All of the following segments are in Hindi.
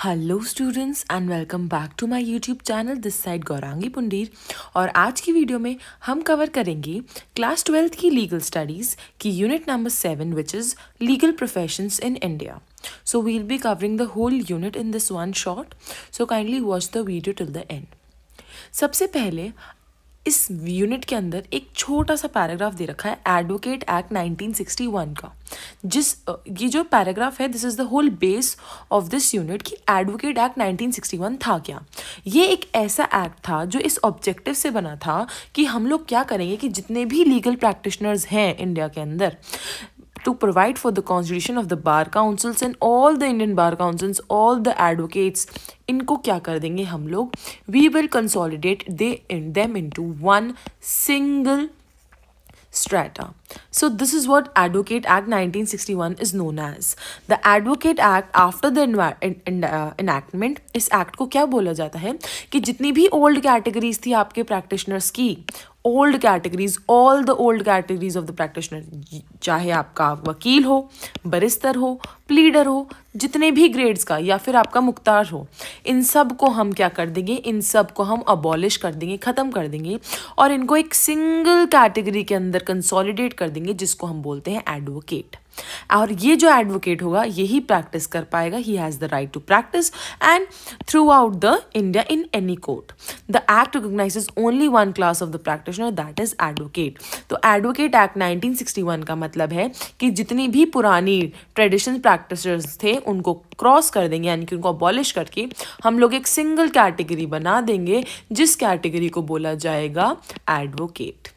Hello students and welcome back to my YouTube channel this side Gaurangi Pundir. और आज की वीडियो में हम कवर करेंगे क्लास 12th की लीगल स्टडीज़ की unit number 7 which is legal professions in India. So we'll be covering the whole unit in this one shot. So kindly watch the video till the end. सबसे पहले इस यूनिट के अंदर एक छोटा सा पैराग्राफ दे रखा है एडवोकेट एक्ट 1961 का. ये जो पैराग्राफ है this is the whole base of this unit कि एडवोकेट एक्ट 1961 था क्या. ये एक ऐसा एक्ट था जो इस ऑब्जेक्टिव से बना था कि हम लोग क्या करेंगे कि जितने भी लीगल प्रैक्टिशनर्स हैं इंडिया के अंदर to provide for the constitution of the bar councils and all the Indian bar councils, all the advocates, इनको क्या कर देंगे हम लोग, we will consolidate them into one single strata. So this is what Advocate Act 1961 is known as. The Advocate Act after the enactment, इस एक्ट को क्या बोला जाता है कि जितनी भी ओल्ड कैटेगरीज थी आपके प्रैक्टिशनर्स की, old categories, all the old categories of the practitioner, चाहे आपका वकील हो, बरिस्टर हो, प्लीडर हो, जितने भी ग्रेड्स का, या फिर आपका मुख्तार हो, इन सब को हम क्या कर देंगे, इन सब को हम अबॉलिश कर देंगे, ख़त्म कर देंगे और इनको एक सिंगल कैटेगरी के अंदर कंसोलिडेट कर देंगे जिसको हम बोलते हैं एडवोकेट. और ये जो एडवोकेट होगा यही प्रैक्टिस कर पाएगा, he has the right to practise and throughout the India in any court. The act recognises only one class of the practitioner, that is advocate. तो एडवोकेट एक्ट 1961 का मतलब है कि जितनी भी पुरानी ट्रेडिशनल प्रैक्टिशनर्स थे उनको क्रॉस कर देंगे, यानी कि उनको अबॉलिश करके हम लोग एक सिंगल कैटेगरी बना देंगे जिस कैटेगरी को बोला जाएगा एडवोकेट.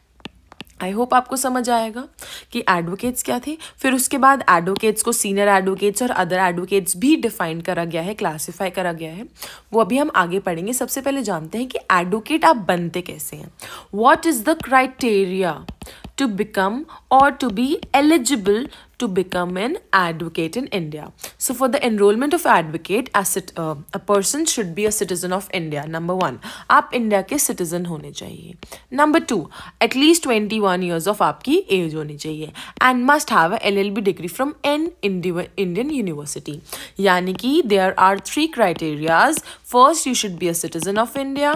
आई होप आपको समझ आएगा कि एडवोकेट्स क्या थे. फिर उसके बाद एडवोकेट्स को सीनियर एडवोकेट्स और अदर एडवोकेट्स भी डिफाइन करा गया है, क्लासिफाई करा गया है, वो अभी हम आगे पढ़ेंगे. सबसे पहले जानते हैं कि एडवोकेट आप बनते कैसे हैं. What is the criteria to become or to be eligible to become an advocate in India. So for the enrollment of advocate, a person should be a citizen of India. Number 1, आप इंडिया के citizen होने चाहिए. Number 2, at least 21 years of आपकी age होनी चाहिए and must have a LLB degree from an Indian university. यानी कि there are 3 criterias. First, you should be a citizen of India.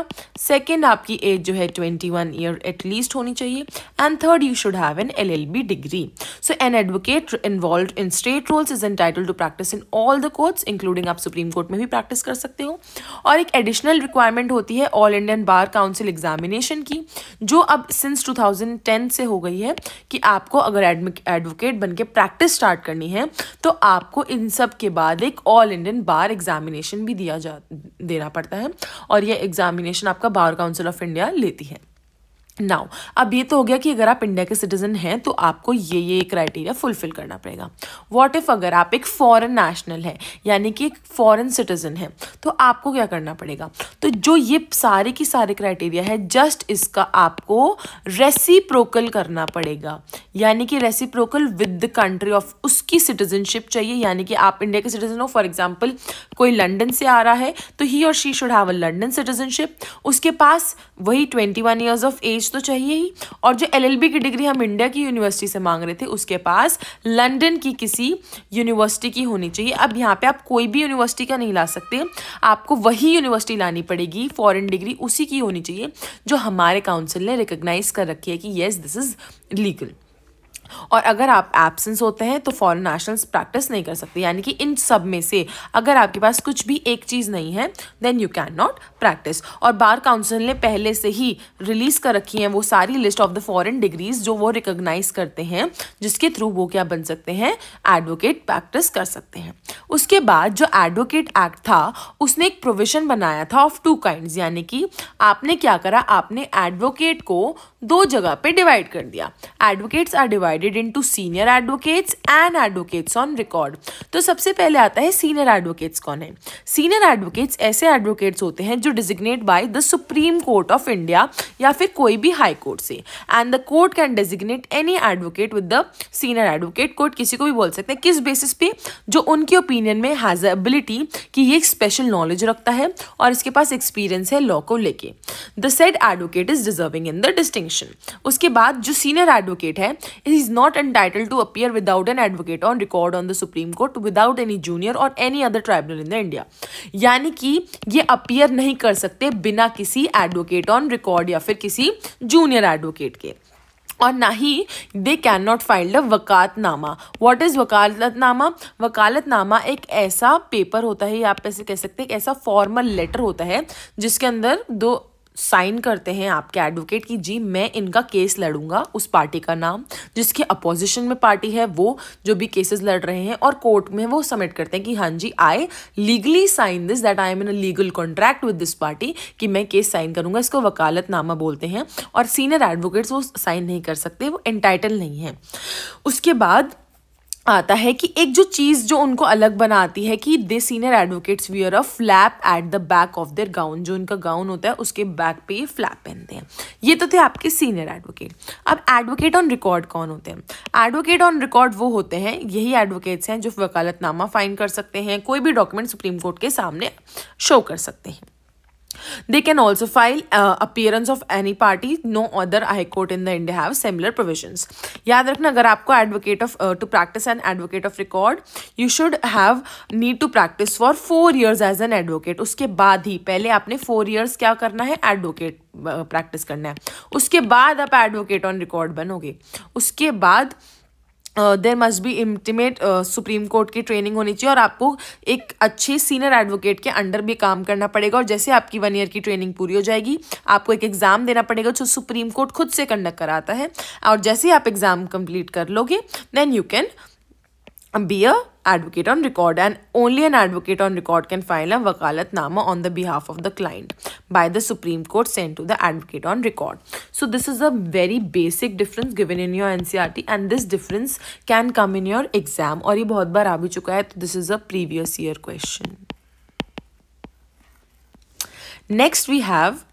Second, आपकी age जो है 21 year at least होनी चाहिए. And third, you should have an LLB degree. So an advocate involved in state roles is entitled to practice in all the courts, including आप सुप्रीम कोर्ट में भी प्रैक्टिस कर सकते हो. और एक एडिशनल रिक्वायरमेंट होती है all Indian bar council examination की, जो अब सिंस 2010 से हो गई है कि आपको अगर एडवोकेट बन के प्रैक्टिस स्टार्ट करनी है तो आपको इन सब के बाद एक ऑल इंडियन बार एग्जामिनेशन भी देना पड़ता है और यह एग्जामिनेशन आपका बार काउंसिल ऑफ इंडिया लेती है. नाउ अब ये तो हो गया कि अगर आप इंडिया के सिटीजन हैं तो आपको ये क्राइटेरिया फुलफिल करना पड़ेगा. व्हाट इफ अगर आप एक फॉरेन नेशनल है, यानी कि एक फॉरेन सिटीजन है, तो आपको क्या करना पड़ेगा. तो जो ये सारे की सारे क्राइटेरिया है, जस्ट इसका आपको रेसिप्रोकल करना पड़ेगा, यानी कि reciprocal with the country of उसकी सिटीजनशिप चाहिए. यानी कि आप इंडिया के सिटीजन हो, फॉर एग्जाम्पल कोई लंदन से आ रहा है तो ही और she should have a London citizenship, उसके पास वही 21 ईयर्स ऑफ एज तो चाहिए ही, और जो LLB की डिग्री हम इंडिया की यूनिवर्सिटी से मांग रहे थे उसके पास लंदन की किसी यूनिवर्सिटी की होनी चाहिए. अब यहाँ पे आप कोई भी यूनिवर्सिटी का नहीं ला सकते, आपको वही यूनिवर्सिटी लानी पड़ेगी, फॉरेन डिग्री उसी की होनी चाहिए जो हमारे काउंसिल ने रिकॉग्नाइज कर रखी है कि येस दिस इज लीगल. और अगर आप एब्सेंस होते हैं तो फॉरेन नेशनल्स प्रैक्टिस नहीं कर सकते. यानी कि इन सब में से अगर आपके पास कुछ भी एक चीज़ नहीं है then you can not practise. और बार काउंसिल ने पहले से ही रिलीज कर रखी हैं वो सारी list of the foreign degrees जो वो रिकॉग्नाइज करते हैं, जिसके थ्रू वो क्या बन सकते हैं, एडवोकेट प्रैक्टिस कर सकते हैं. उसके बाद जो एडवोकेट एक्ट था उसने एक प्रोविजन बनाया था ऑफ 2 काइंड्स. यानी कि आपने क्या करा, आपने एडवोकेट को 2 जगह पे डिवाइड कर दिया. Advocates are divided into senior advocates and advocates on record. तो सबसे पहले आता है सीनियर एडवोकेट्स कौन है. सीनियर एडवोकेट्स ऐसे एडवोकेट्स होते हैं जो designate by the supreme court of India या फिर कोई भी हाई कोर्ट से, and the court can designate any advocate with the senior advocate. Court किसी को भी बोल सकते हैं, किस बेसिस पे, जो उनकी ओपिनियन में हैज एबिलिटी कि ये एक स्पेशल नॉलेज रखता है और इसके पास एक्सपीरियंस है लॉ को लेके. The said advocate is deserving in the distinction. Examination. उसके बाद जो सीनियर एडवोकेट है, is not entitled to appear without an advocate on record on the supreme court without any junior और any other tribunal in the India. यानी कि ये अपीयर नहीं कर सकते बिना किसी एडवोकेट ऑन रिकॉर्ड या फिर किसी जूनियर एडवोकेट के, और ना ही they can not file the vakalatnama. What is vakalatnama? Vakalatnama एक ऐसा पेपर होता है, या आप ऐसे कह सकते हैं, एक ऐसा फॉर्मल लेटर होता है जिसके अंदर दो साइन करते हैं आपके एडवोकेट की जी मैं इनका केस लड़ूंगा, उस पार्टी का नाम, जिसके अपोजिशन में पार्टी है वो जो भी केसेस लड़ रहे हैं, और कोर्ट में वो सबमिट करते हैं कि हाँ जी I legally sign this that I am in a legal contract with this party, कि मैं केस साइन करूंगा। इसको वकालतनामा बोलते हैं। और सीनियर एडवोकेट्स वो साइन नहीं कर सकते, वो एंटाइटल नहीं है। उसके बाद आता है कि एक जो चीज़ जो उनको अलग बनाती है कि they senior advocates wear a flap at the back of their gown, जो उनका गाउन होता है उसके बैक पे ये फ्लैप पहनते हैं। ये तो थे आपके सीनियर एडवोकेट। अब एडवोकेट ऑन रिकॉर्ड कौन होते हैं? एडवोकेट ऑन रिकॉर्ड वो होते हैं, यही एडवोकेट्स हैं जो वकालतनामा फाइन कर सकते हैं, कोई भी डॉक्यूमेंट सुप्रीम कोर्ट के सामने शो कर सकते हैं। They can also file appearance of any party. No other high court in the India have similar provisions. याद रखना, अगर आपको advocate of to practice an advocate of record, you should have need to practice for 4 years as an advocate. उसके बाद ही, पहले आपने 4 years क्या करना है? एडवोकेट प्रैक्टिस करना है। उसके बाद आप एडवोकेट ऑन रिकॉर्ड बनोगे। उसके बाद there must be intimate supreme court की ट्रेनिंग होनी चाहिए, और आपको एक अच्छे सीनियर एडवोकेट के अंडर भी काम करना पड़ेगा। और जैसे आपकी 1 ईयर की ट्रेनिंग पूरी हो जाएगी, आपको एक एग्जाम देना पड़ेगा जो सुप्रीम कोर्ट खुद से कंडक्ट कराता है, और जैसे ही आप एग्जाम कंप्लीट कर लोगे then you can be a advocate on record, and only an advocate on record can file a wakalatnama on the behalf of the client by the Supreme Court sent to the advocate on record. So this is a very basic difference given in your NCERT, and this difference can come in your exam, और ये बहुत बार आ भी चुका है, तो this is a previous year question. Next we have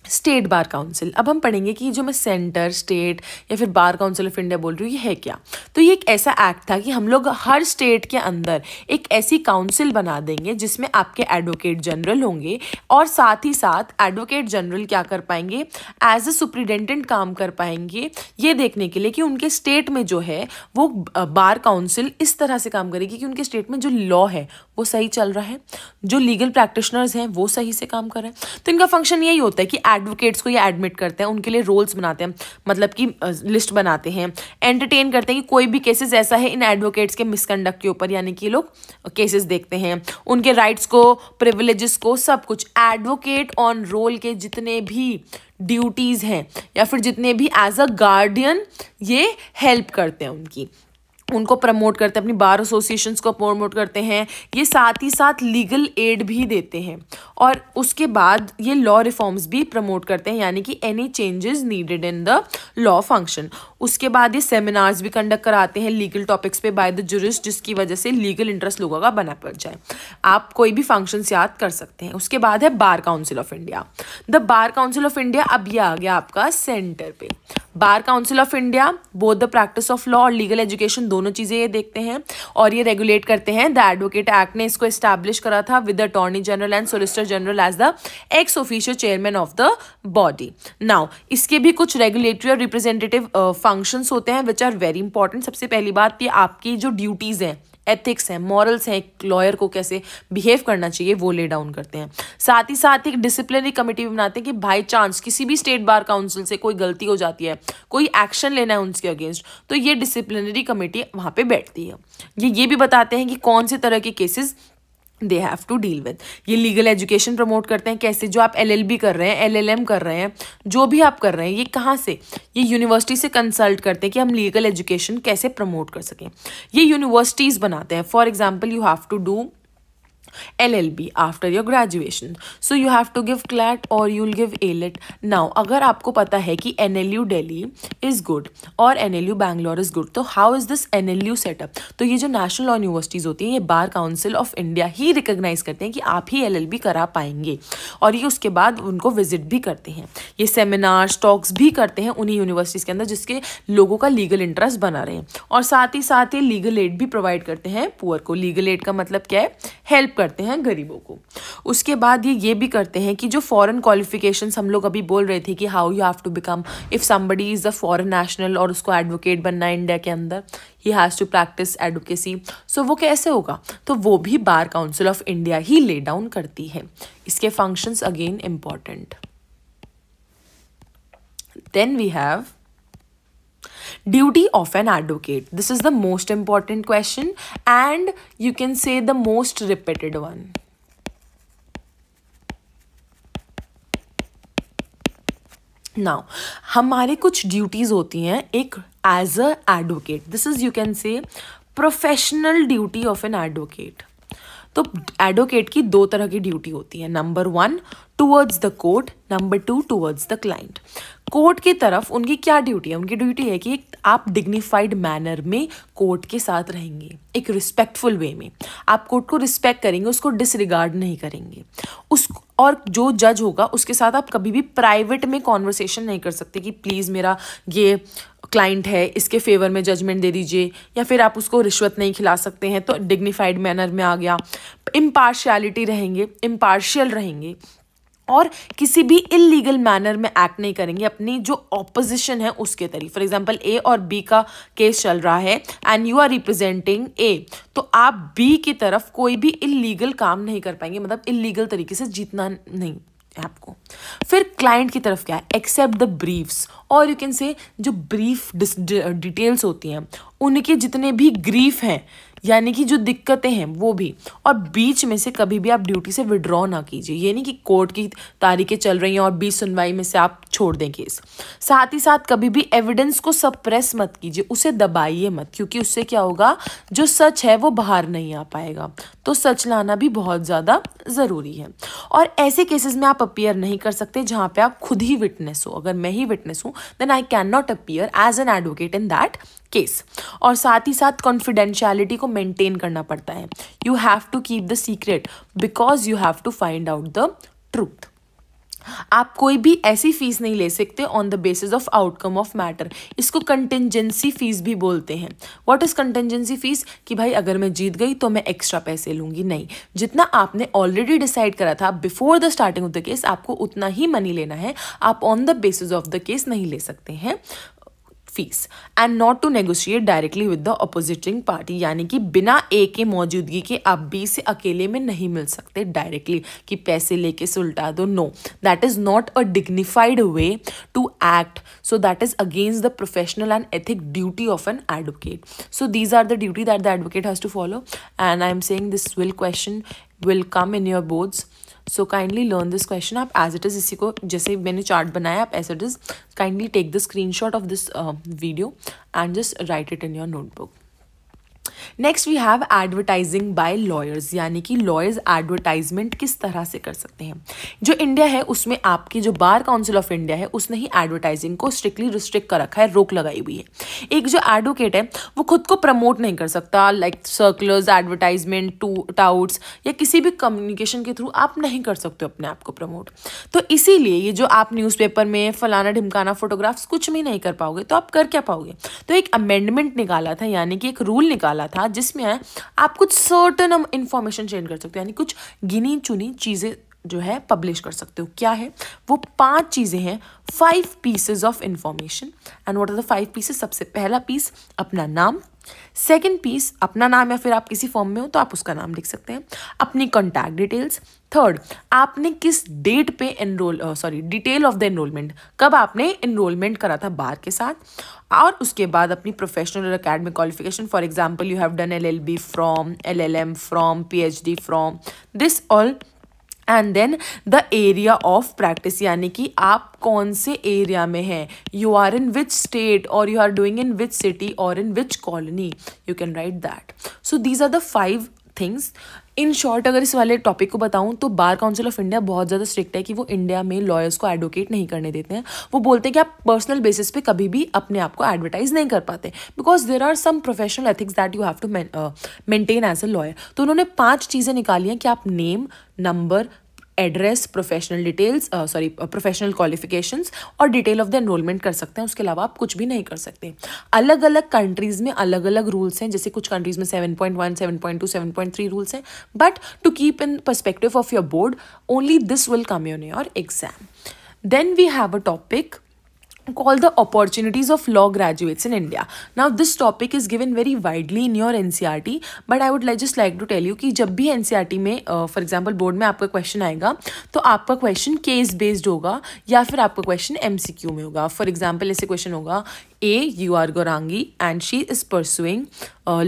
state bar council. अब हम पढ़ेंगे कि जो मैं सेंटर, स्टेट या फिर बार काउंसिल ऑफ इंडिया बोल रही हूँ, ये है क्या। तो ये एक ऐसा एक्ट था कि हम लोग हर स्टेट के अंदर एक ऐसी काउंसिल बना देंगे जिसमें आपके एडवोकेट जनरल होंगे, और साथ ही साथ एडवोकेट जनरल क्या कर पाएंगे? एज अ सुप्रिटेंडेंट काम कर पाएंगे, ये देखने के लिए कि उनके स्टेट में जो है वो बार काउंसिल इस तरह से काम करेगी कि उनके स्टेट में जो लॉ है वो सही चल रहा है, जो लीगल प्रैक्टिशनर्स हैं वो सही से काम कर रहे हैं। तो इनका फंक्शन यही होता है कि एडवोकेट्स को ये एडमिट करते हैं, उनके लिए रोल्स बनाते हैं, मतलब कि लिस्ट बनाते हैं, एंटरटेन करते हैं कि कोई भी केसेस ऐसा है इन एडवोकेट्स के मिसकंडक्ट के ऊपर, यानी कि लोग केसेस देखते हैं, उनके राइट्स को, प्रिविलेजेस को, सब कुछ। एडवोकेट ऑन रोल के जितने भी ड्यूटीज़ हैं या फिर जितने भी एज अ गार्डियन ये हेल्प करते हैं, उनको प्रमोट करते हैं, अपनी बार एसोसिएशंस को प्रमोट करते हैं, ये साथ ही साथ लीगल एड भी देते हैं, और उसके बाद ये लॉ रिफॉर्म्स भी प्रमोट करते हैं, यानी कि any changes needed in the law function. उसके बाद ये सेमिनार्स भी कंडक्ट कराते हैं लीगल टॉपिक्स पे बाय द जूरिस्ट, जिसकी वजह से लीगल इंटरेस्ट लोगों का बना पड़ जाए। आप कोई भी फंक्शंस याद कर सकते हैं। उसके बाद है बार council of India. The bar council of India, अब ये आ गया आपका सेंटर पे। बार council of India both the practice of law और लीगल एजुकेशन, दोनों चीज़ें ये देखते हैं, और ये रेगुलेट करते हैं। द एडवोकेट एक्ट ने इसको एस्टैब्लिश करा था with the attorney general and solicitor general as the ex officio chairman of the body. Now इसके भी कुछ रेगुलेटरी और रिप्रेजेंटेटिव फंक्शंस होते हैं विच आर वेरी इंपॉर्टेंट। सबसे पहली बात, ये आपकी जो ड्यूटीज़ हैं, एथिक्स हैं, मॉरल्स हैं, एक लॉयर को कैसे बिहेव करना चाहिए वो ले डाउन करते हैं। साथ ही साथ एक डिसिप्लिनरी कमेटी भी बनाते हैं कि बाई चांस किसी भी स्टेट बार काउंसिल से कोई गलती हो जाती है, कोई एक्शन लेना है उनके अगेंस्ट, तो ये डिसिप्लिनरी कमेटी वहाँ पे बैठती है। ये भी बताते हैं कि कौन से तरह के cases they have to deal with. ये लीगल एजुकेशन प्रमोट करते हैं, कैसे जो आप LLB कर रहे हैं, LLM कर रहे हैं, जो भी आप कर रहे हैं, ये कहाँ से? ये यूनिवर्सिटी से कंसल्ट करते हैं कि हम लीगल एजुकेशन कैसे प्रमोट कर सकें। ये यूनिवर्सिटीज़ बनाते हैं। For example, you have to do LLB after your graduation, so you have to give CLAT or you'll give ALET. Now अगर आपको पता है कि NLU Delhi is good और NLU Bangalore is good, तो how is this NLU setup? तो ये जो नेशनल लॉ यूनिवर्सिटीज़ होती हैं, ये बार काउंसिल ऑफ इंडिया ही रिकॉग्नाइज करते हैं कि आप ही LLB करा पाएंगे, और ये उसके बाद उनको विजिट भी करते हैं। ये सेमिनार्स, टॉक्स भी करते हैं उन्हीं यूनिवर्सिटीज़ के अंदर जिसके लोगों का लीगल इंटरेस्ट बना रहे हैं, और साथ ही लीगल एड भी प्रोवाइड करते हैं पुअर को। लीगल एड का मतलब क्या है? हेल्प करते हैं गरीबों को। उसके बाद ये भी करते हैं कि जो फॉरेन क्वालिफिकेशंस हम लोग अभी बोल रहे थे कि how you have to become, if somebody is a foreign national और उसको एडवोकेट बनना है इंडिया के अंदर, he has to practise advocacy. So वो कैसे होगा, तो वो भी बार काउंसिल ऑफ इंडिया ही ले डाउन करती है। इसके functions again important. Then we have duty of an advocate. This is the most important question and you can say the most repeated one. Now, हमारे कुछ ड्यूटीज होती हैं एक as a advocate. This is you can say professional duty of an advocate. तो एडवोकेट की दो तरह की ड्यूटी होती है. Number 1 towards the court, number 2 towards the client. Court की तरफ उनकी क्या ड्यूटी है, उनकी ड्यूटी है कि आप डिग्निफाइड मैनर में कोर्ट के साथ रहेंगे, एक रिस्पेक्टफुल वे में आप कोर्ट को रिस्पेक्ट करेंगे, उसको डिसरिगार्ड नहीं करेंगे. और जो जज होगा उसके साथ आप कभी भी प्राइवेट में कॉन्वर्सेशन नहीं कर सकते कि प्लीज़ मेरा ये क्लाइंट है, इसके फेवर में जजमेंट दे दीजिए, या फिर आप उसको रिश्वत नहीं खिला सकते हैं. तो डिग्निफाइड मैनर में आ गया. इम्पार्शियलिटी रहेंगे, इम्पार्शियल रहेंगे और किसी भी इलीगल मैनर में एक्ट नहीं करेंगे अपनी जो ऑपोजिशन है उसके तरीके. फॉर एग्जांपल ए और बी का केस चल रहा है and you are representing a, तो आप बी की तरफ कोई भी इलीगल काम नहीं कर पाएंगे, मतलब इलीगल तरीके से जीतना नहीं है आपको. फिर क्लाइंट की तरफ क्या है, एक्सेप्ट द ब्रीफ्स, और यू कैन से जो ब्रीफ डिटेल्स होती हैं उनके जितने भी ग्रीफ हैं यानी कि जो दिक्कतें हैं वो भी, और बीच में से कभी भी आप ड्यूटी से विड्रॉ ना कीजिए. ये नहीं कि कोर्ट की तारीखें चल रही हैं और बीच सुनवाई में से आप छोड़ दें केस. साथ ही साथ कभी भी एविडेंस को सप्रेस मत कीजिए, उसे दबाइए मत, क्योंकि उससे क्या होगा, जो सच है वो बाहर नहीं आ पाएगा. तो सच लाना भी बहुत ज़्यादा ज़रूरी है. और ऐसे केसेस में आप अपीयर नहीं कर सकते जहाँ पे आप खुद ही विटनेस हो. अगर मैं ही विटनेस हूँ then I can not appear as an advocate in that case. और साथ ही साथ कॉन्फिडेंशियलिटी को मेंटेन करना पड़ता है. You have to keep the secret because you have to find out the truth. आप कोई भी ऐसी फीस नहीं ले सकते on the basis of outcome of matter. इसको कंटिंजेंसी फीस भी बोलते हैं. व्हाट इज कंटिंजेंसी फीस, कि भाई अगर मैं जीत गई तो मैं एक्स्ट्रा पैसे लूंगी. नहीं, जितना आपने ऑलरेडी डिसाइड करा था before the starting of the case आपको उतना ही मनी लेना है. आप on the basis of the case नहीं ले सकते हैं fees. And not to negotiate directly with the opposing party, यानी कि बिना ए के मौजूदगी के आप बी से अकेले में नहीं मिल सकते डायरेक्टली कि पैसे लेके सुलटा दो. No, that is not a dignified way to act. So that is against the professional and ethic duty of an advocate. So these are the duty that the advocate has to follow. And I am saying this question will come in your boards. So kindly learn this question आप as it is. इसी को जैसे मैंने चार्ट बनाया आप as it is kindly take the screenshot of this video and just write it in your notebook. Next we have advertising by lawyers, यानी कि लॉयर्स एडवर्टाइजमेंट किस तरह से कर सकते हैं. जो इंडिया है उसमें आपकी जो बार काउंसिल ऑफ इंडिया है उसने ही एडवर्टाइजिंग को स्ट्रिक्टली रिस्ट्रिक्ट कर रखा है, रोक लगाई हुई है. एक जो एडवोकेट है वो खुद को प्रमोट नहीं कर सकता, लाइक सर्कुलर्स, एडवर्टाइजमेंट, टाउट्स या किसी भी कम्युनिकेशन के थ्रू आप नहीं कर सकते अपने आप को प्रमोट. तो इसीलिए ये जो आप न्यूज़पेपर में फलाना ढिमकाना फोटोग्राफ्स कुछ भी नहीं कर पाओगे, तो आप कर क्या पाओगे. तो एक अमेंडमेंट निकाला था, यानी कि एक रूल निकाला था जिसमें आप कुछ सर्टेन इंफॉर्मेशन शेयर कर सकते हो, यानी कुछ गिनी चुनी चीज़ें जो है पब्लिश कर सकते हो. क्या है वो 5 चीज़ें हैं, 5 pieces of information. And what are the 5 pieces. सबसे पहला पीस अपना नाम, सेकेंड पीस अपना नाम या फिर आप किसी फॉर्म में हो तो आप उसका नाम लिख सकते हैं, अपनी कॉन्टैक्ट डिटेल्स. थर्ड, आपने किस डेट पे डिटेल ऑफ द एनरोलमेंट, कब आपने एनरोलमेंट करा था बार के साथ. और उसके बाद अपनी प्रोफेशनल और academic qualification. For example you have done LLB from, LLM from, PhD from, this all. And then the area of practice, यानी कि आप कौन से एरिया में हैं, you are in which state और you are doing in which city और in which colony, you can write that. So these are the 5 things. In short अगर इस वाले टॉपिक को बताऊं तो बार काउंसिल ऑफ इंडिया बहुत ज़्यादा स्ट्रिक्ट है कि वो इंडिया में लॉयर्स को एडवोकेट नहीं करने देते हैं. वो बोलते हैं कि आप पर्सनल बेसिस पे कभी भी अपने आप को एडवर्टाइज नहीं कर पाते because there are some professional ethics that you have to maintain as a lawyer. तो उन्होंने 5 चीज़ें निकाली हैं कि आप name, number, address, professional details, professional qualifications और डिटेल ऑफ द एनरोलमेंट कर सकते हैं। उसके अलावा आप कुछ भी नहीं कर सकते। अलग अलग कंट्रीज में अलग अलग रूल्स हैं, जैसे कुछ कंट्रीज में 7.1, 7.2, 7.3 रूल्स हैं, but to keep in perspective of your board, only this will come in your exam. Then we have a topic called the opportunities of law graduates in India. Now this topic is given very widely in your NCERT, but I would just like to tell you कि जब भी NCERT में for example बोर्ड में आपका क्वेश्चन आएगा तो आपका क्वेश्चन केस बेस्ड होगा या फिर आपका क्वेश्चन MCQ में होगा. फॉर एग्जाम्पल ऐसे क्वेश्चन होगा, A, you are Gaurangi and she is pursuing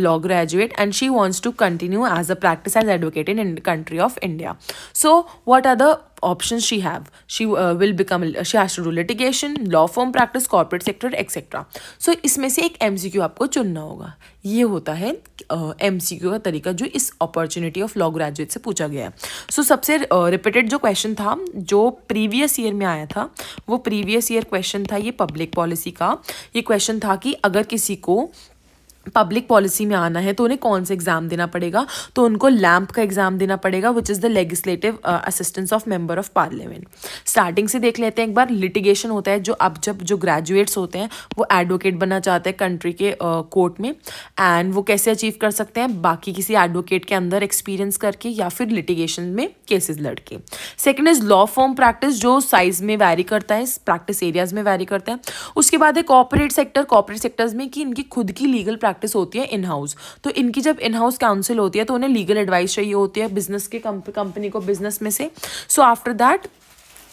law graduate and she wants to continue as a practice as advocate in the country of India. So what are the options she have? She has to do litigation, law firm practice, corporate sector, etc. So इसमें से एक MCQ आपको चुनना होगा. ये होता है MCQ का तरीका जो इस अपॉर्चुनिटी ऑफ लॉ ग्रेजुएट से पूछा गया है. सो सबसे रिपीटेड जो क्वेश्चन था जो प्रीवियस ईयर में आया था, वो प्रीवियस ईयर क्वेश्चन था ये पब्लिक पॉलिसी का. ये क्वेश्चन था कि अगर किसी को पब्लिक पॉलिसी में आना है तो उन्हें कौन सा एग्जाम देना पड़ेगा, तो उनको लैम्प का एग्जाम देना पड़ेगा, which is the legislative assistance of member of parliament. Starting से देख लेते हैं एक बार. लिटिगेशन होता है जब जो ग्रेजुएट्स होते हैं वो एडवोकेट बनना चाहते हैं कंट्री के कोर्ट में, एंड वो कैसे अचीव कर सकते हैं, बाकी किसी एडवोकेट के अंदर एक्सपीरियंस करके या फिर लिटिगेशन में केसेस लड़के. Second is law form practice, जो साइज में वैरी करता है, प्रैक्टिस एरियाज में वैरी करता है. उसके बाद है कॉर्पोरेट सेक्टर. कॉर्पोरेट सेक्टर्स में कि इनकी खुद की लीगल प्रैक्टिस होती है इन हाउस, तो इनकी जब इन हाउस काउंसिल होती है तो उन्हें लीगल एडवाइस चाहिए होती है बिजनेस के कंपनी को बिजनेस में से. सो आफ्टर दैट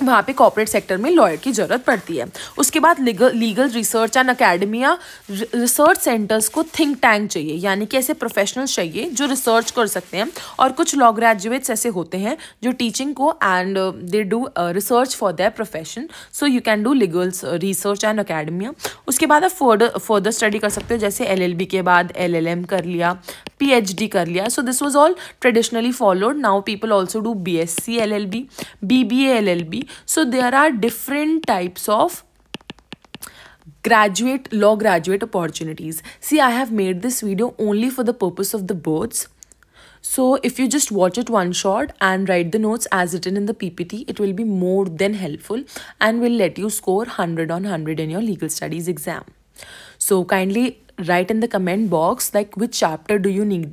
वहाँ पे कॉर्पोरेट सेक्टर में लॉयर की जरूरत पड़ती है. उसके बाद legal research and academia, research centres को थिंक टैंक चाहिए, यानी कि ऐसे प्रोफेशनल्स चाहिए जो रिसर्च कर सकते हैं. और कुछ लॉ ग्रेजुएट्स ऐसे होते हैं जो टीचिंग को and they do research for their profession. So you can do legal research and academia. उसके बाद आप फर्दर स्टडी कर सकते हो, जैसे LLB के बाद LLM कर लिया, PhD कर लिया. So this was all traditionally followed. Now people also do BSc LLB, BBA LLB. So there are different types of law graduate opportunities. See, I have made this video only for the purpose of the boards. So if you just watch it one shot and write the notes as written in the PPT, it will be more than helpful and will let you score 100 on 100 in your legal studies exam. So kindly write in the comment box like which chapter do you need